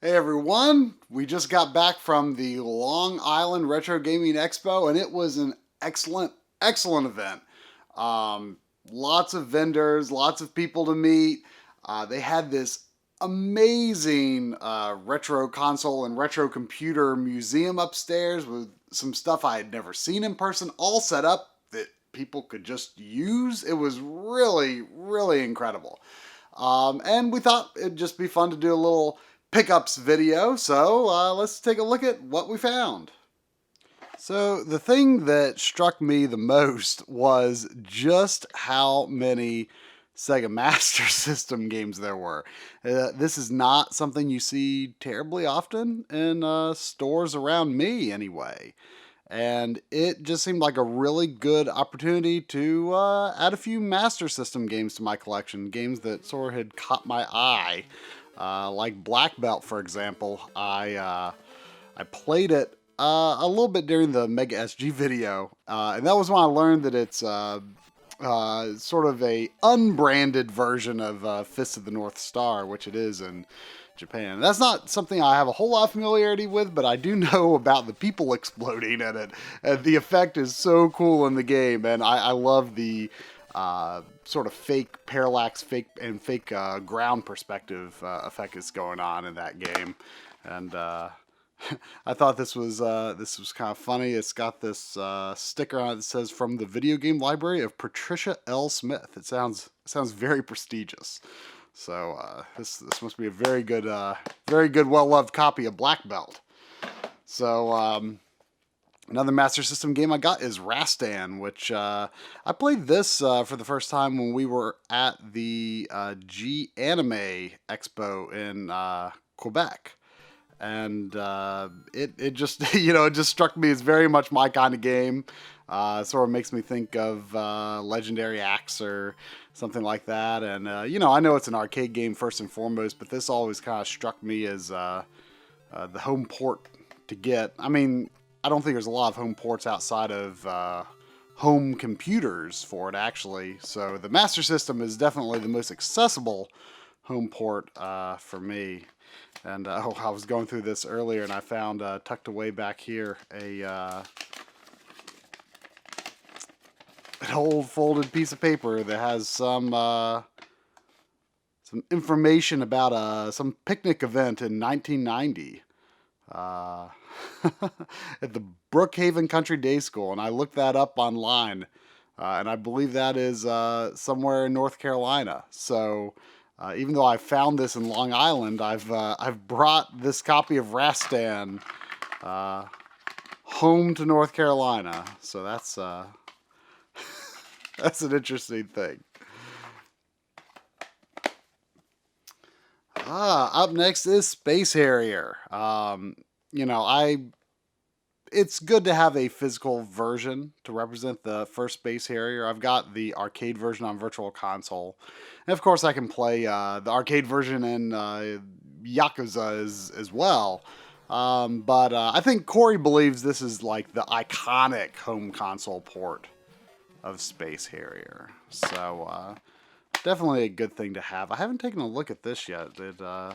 Hey everyone, we just got back from the Long Island Retro Gaming Expo and it was an excellent event. Lots of vendors, lots of people to meet. They had this amazing retro console and retro computer museum upstairs with some stuff I had never seen in person, all set up that people could just use. It was really incredible. And we thought it'd just be fun to do a little pickups video, so let's take a look at what we found. So the thing that struck me the most was just how many Sega Master System games there were. This is not something you see terribly often in stores around me anyway. And it just seemed like a really good opportunity to add a few Master System games to my collection, games that sort of had caught my eye. Like Black Belt, for example. I played it a little bit during the Mega SG video, and that was when I learned that it's sort of a unbranded version of Fist of the North Star, which it is in Japan. That's not something I have a whole lot of familiarity with, but I do know about the people exploding in it. And the effect is so cool in the game, and I love the sort of fake parallax, fake ground perspective effect that's going on in that game. And I thought this was kind of funny. It's got this sticker on it that says "From the Video Game Library of Patricia L. Smith." It sounds very prestigious. So this must be a very good, well-loved copy of Black Belt. So another Master System game I got is Rastan, which I played this for the first time when we were at the G-Anime Expo in Quebec. And it just, it just struck me as very much my kind of game. Sort of makes me think of Legendary Axe or something like that. And, I know it's an arcade game first and foremost, but this always kind of struck me as the home port to get. I mean, I don't think there's a lot of home ports outside of home computers for it, actually. So the Master System is definitely the most accessible home port for me. And I was going through this earlier, and I found tucked away back here an old folded piece of paper that has some information about some picnic event in 1990 at the Brookhaven Country Day School, and I looked that up online, and I believe that is somewhere in North Carolina. So. Even though I found this in Long Island, I've brought this copy of Rastan home to North Carolina. So that's that's an interesting thing. Up next is Space Harrier. It's good to have a physical version to represent the first Space Harrier. I've got the arcade version on Virtual Console. And of course, I can play the arcade version in Yakuza as well. But I think Coury believes this is like the iconic home console port of Space Harrier. So definitely a good thing to have. I haven't taken a look at this yet. I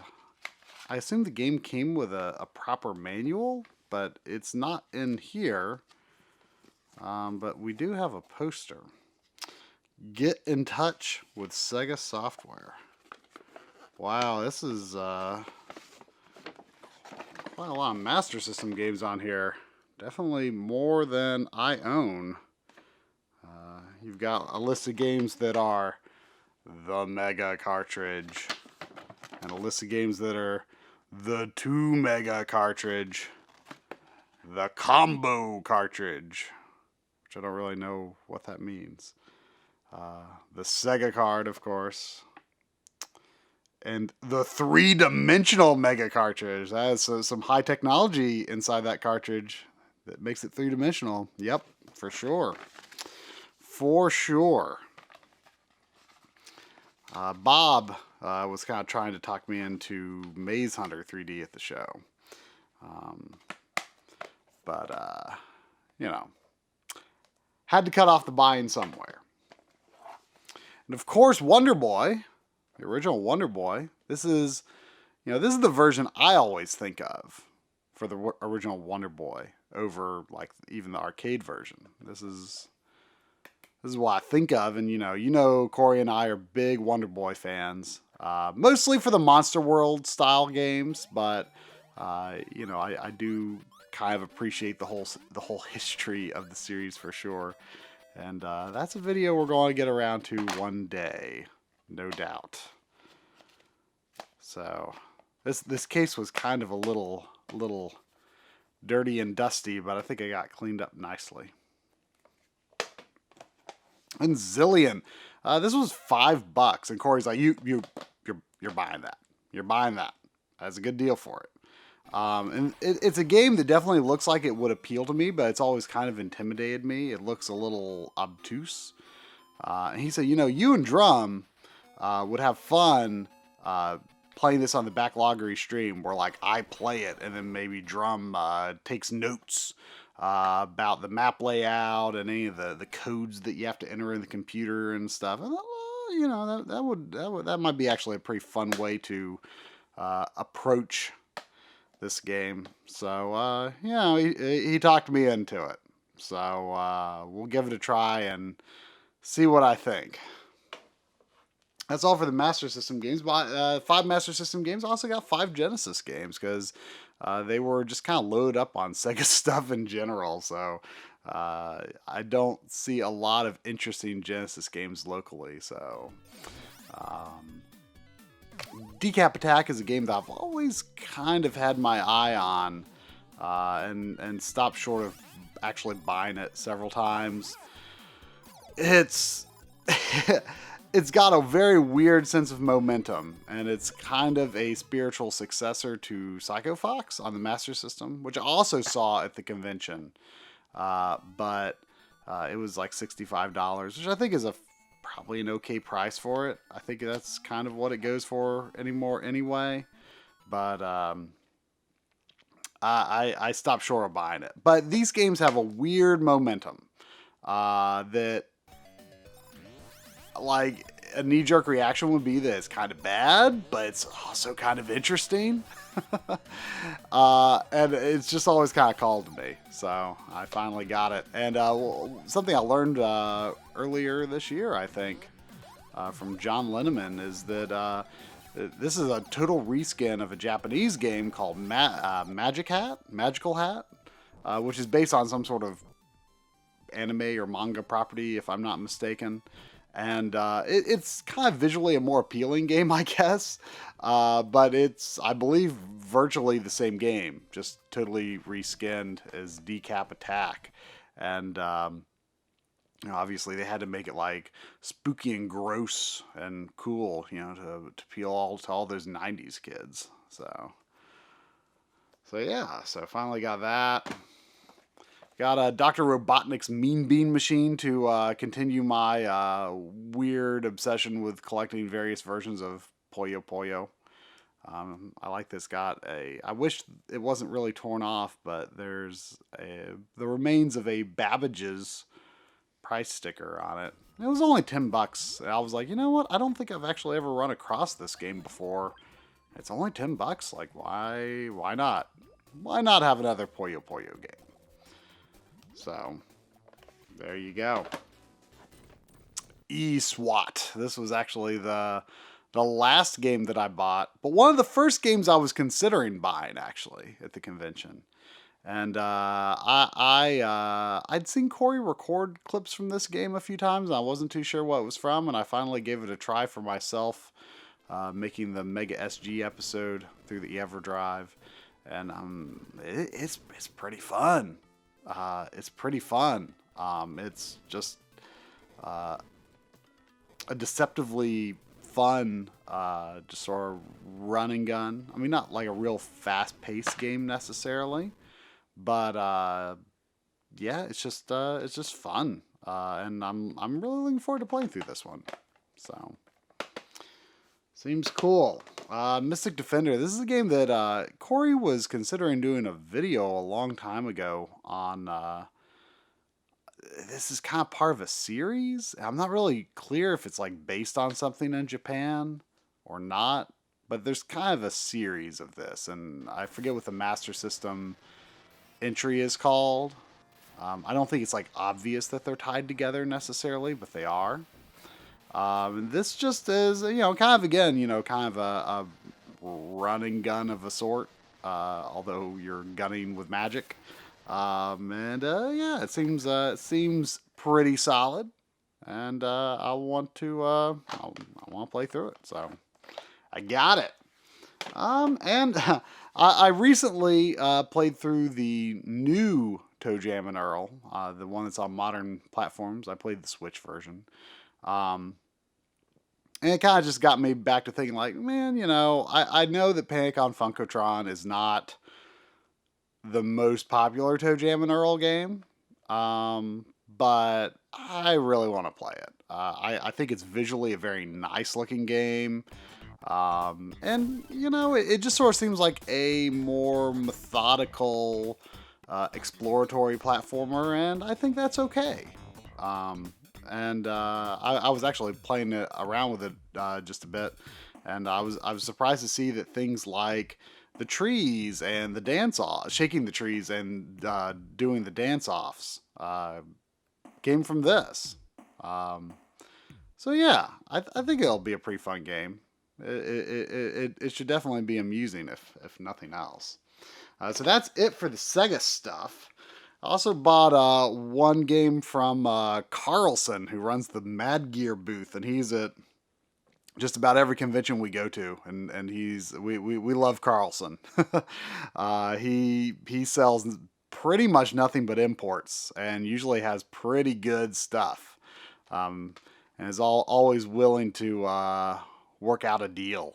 assume the game came with a proper manual, but it's not in here. But we do have a poster. Get in touch with Sega Software. Wow, this is quite a lot of Master System games on here. Definitely more than I own. You've got a list of games that are the Mega cartridge, and a list of games that are the 2 Mega cartridge, the Combo cartridge, which I don't really know what that means. The Sega card, of course, and the 3-dimensional Mega cartridge. That has some high technology inside that cartridge that makes it 3-dimensional. Yep, for sure. For sure. Bob was kind of trying to talk me into Maze Hunter 3D at the show. But had to cut off the buying somewhere. And of course, Wonder Boy, the original Wonder Boy. This is, this is the version I always think of for the original Wonder Boy over like even the arcade version. This is what I think of, and Coury and I are big Wonder Boy fans, mostly for the Monster World style games, but I do kind of appreciate the whole history of the series for sure, and that's a video we're going to get around to one day, no doubt. So this case was kind of a little dirty and dusty, but I think I got cleaned up nicely. And Zillion, this was $5, and Coury's like, you're buying that. You're buying that. That's a good deal for it. And it's a game that definitely looks like it would appeal to me, but it's always kind of intimidated me. It looks a little obtuse. And he said, you and Drum would have fun playing this on the Backloggery stream, where like I play it and then maybe Drum takes notes about the map layout and any of the codes that you have to enter in the computer and stuff. And that might be actually a pretty fun way to approach this game. So he talked me into it. So we'll give it a try and see what I think. That's all for the Master System games. But 5 Master System games. I also got 5 Genesis games because they were just kind of loaded up on Sega stuff in general. So I don't see a lot of interesting Genesis games locally. So Decap Attack is a game that I've always kind of had my eye on and stopped short of actually buying it several times. It's got a very weird sense of momentum, and it's kind of a spiritual successor to Psycho Fox on the Master System, which I also saw at the convention. But it was like $65, which I think is probably an okay price for it. I think that's kind of what it goes for anymore anyway. But I stopped short of buying it. But these games have a weird momentum that... like, a knee-jerk reaction would be that it's kind of bad, but it's also kind of interesting. And it's just always kind of called to me. So I finally got it. And something I learned earlier this year, I think, from John Linneman, is that this is a total reskin of a Japanese game called Magical Hat, which is based on some sort of anime or manga property, if I'm not mistaken. And it's kind of visually a more appealing game, I guess. But it's, I believe, virtually the same game, just totally reskinned as Decap Attack. And obviously they had to make it like spooky and gross and cool, to appeal to all those 90s kids. So yeah, so finally got that. Got Dr. Robotnik's Mean Bean Machine to continue my weird obsession with collecting various versions of Puyo Puyo. I like this. I wish it wasn't really torn off, but there's the remains of a Babbage's price sticker on it. It was only $10. And I was like, you know what? I don't think I've actually ever run across this game before. It's only $10. Like, why not? Why not have another Puyo Puyo game? So, there you go. E-SWAT. This was actually the last game that I bought, but one of the first games I was considering buying, actually, at the convention. And I'd seen Coury record clips from this game a few times, and I wasn't too sure what it was from, and I finally gave it a try for myself, making the Mega SG episode through the EverDrive. And it's pretty fun. It's pretty fun. It's just a deceptively fun, just sort of run and gun. I mean, not like a real fast-paced game necessarily, but yeah, it's just fun. And I'm really looking forward to playing through this one. So seems cool. Mystic Defender. This is a game that Coury was considering doing a video a long time ago on. This is kind of part of a series. I'm not really clear if it's like based on something in Japan or not, but there's kind of a series of this, and I forget what the Master System entry is called. I don't think it's like obvious that they're tied together necessarily, but they are. This just is, kind of again, kind of a running gun of a sort, although you're gunning with magic. Yeah, it seems pretty solid, and I want to play through it. So I got it. And I recently played through the new Toe Jam and Earl, the one that's on modern platforms. I played the Switch version. And it kind of just got me back to thinking, like, man, I know that Panic on Funkotron is not the most popular Toe Jam and Earl game, but I really want to play it. I think it's visually a very nice looking game. And, it just sort of seems like a more methodical, exploratory platformer, and I think that's okay. I was actually playing it around with it just a bit, and I was surprised to see that things like the trees and the dance off, shaking the trees and doing the dance offs, came from this. So yeah, I think it'll be a pretty fun game. It should definitely be amusing if nothing else. So that's it for the Sega stuff. I also bought one game from Carlson, who runs the Mad Gear booth, and he's at just about every convention we go to, and we love Carlson. He sells pretty much nothing but imports, and usually has pretty good stuff, and is always willing to work out a deal.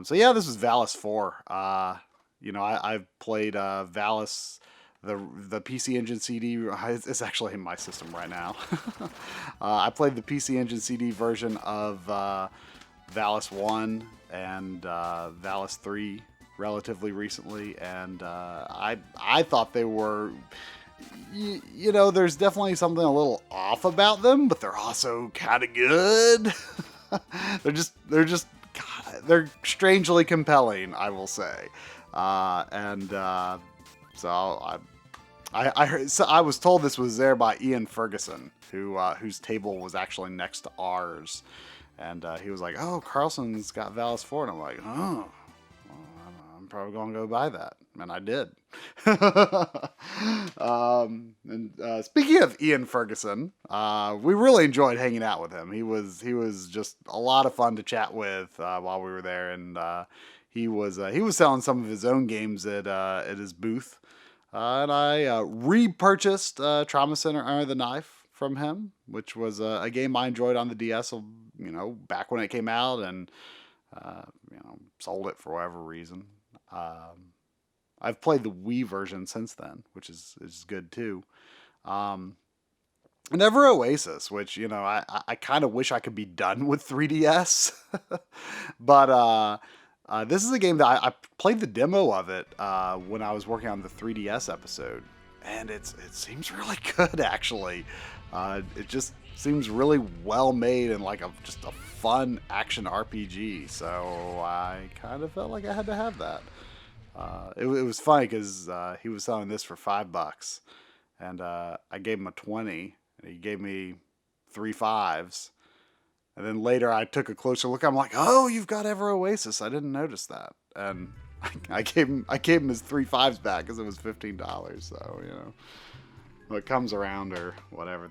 So yeah, this is Valis 4. I've played Valis. The PC Engine CD, it's actually in my system right now. I played the PC Engine CD version of Valis 1 and Valis 3 relatively recently, and I thought they were, there's definitely something a little off about them, but they're also kind of good. They're strangely compelling, I will say. So I heard, so I was told this was there by Ian Ferguson, whose table was actually next to ours, and he was like, "Oh, Carlson's got Valis 4," and I'm like, "Oh, well, I'm probably gonna go buy that," and I did. Speaking of Ian Ferguson, we really enjoyed hanging out with him. He was just a lot of fun to chat with while we were there, and he was selling some of his own games at his booth. And I repurchased Trauma Center Under the Knife from him, which was a game I enjoyed on the DS, back when it came out, and sold it for whatever reason. I've played the Wii version since then, which is good too. And Ever Oasis, which I kind of wish I could be done with 3DS, but this is a game that I played the demo of it when I was working on the 3DS episode, and it seems really good, actually. It just seems really well made and like just a fun action RPG, so I kind of felt like I had to have that. It was funny because he was selling this for $5, and I gave him a 20, and he gave me 3 5s. And then later I took a closer look. I'm like, oh, you've got Ever Oasis. I didn't notice that. And I gave him his 3 5s back because it was $15. So, what comes around or whatever.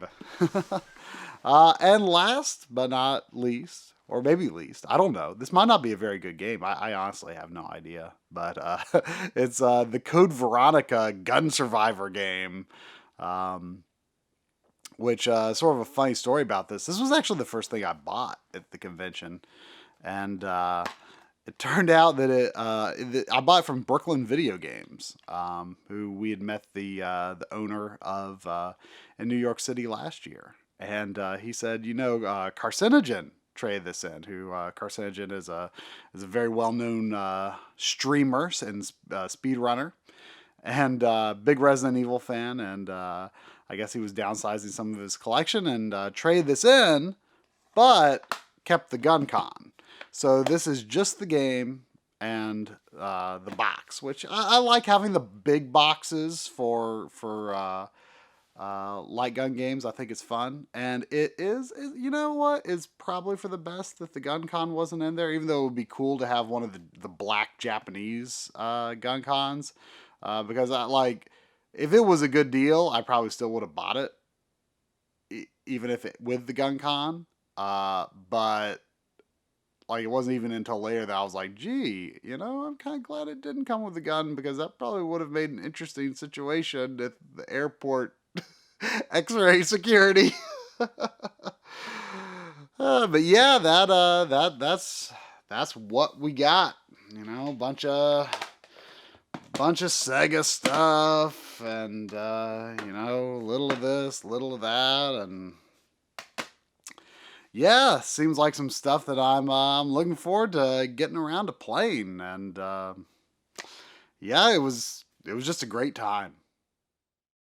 And last but not least, or maybe least, I don't know. This might not be a very good game. I honestly have no idea. But it's the Code Veronica Gun Survivor game. Which, sort of a funny story about this. This was actually the first thing I bought at the convention. And it turned out that I bought it from Brooklyn Video Games, who we had met the owner of in New York City last year. And he said, Carcinogen traded this in, who Carcinogen is a very well-known streamer and speedrunner, and big Resident Evil fan, and I guess he was downsizing some of his collection and traded this in, but kept the gun con. So this is just the game and the box, which I like having the big boxes for light gun games. I think it's fun, and you know what, it's probably for the best that the gun con wasn't in there, even though it would be cool to have one of the black Japanese gun cons, because I like, if it was a good deal, I probably still would have bought it, even if it with the gun con, but like, it wasn't even until later that I was like, gee, you know, I'm kind of glad it didn't come with a gun, because that probably would have made an interesting situation at the airport. X-ray security. But yeah, that's what we got. You know, bunch of Sega stuff, and you know, little of this, little of that, and yeah, seems like some stuff that I'm looking forward to getting around to playing, and yeah, it was just a great time.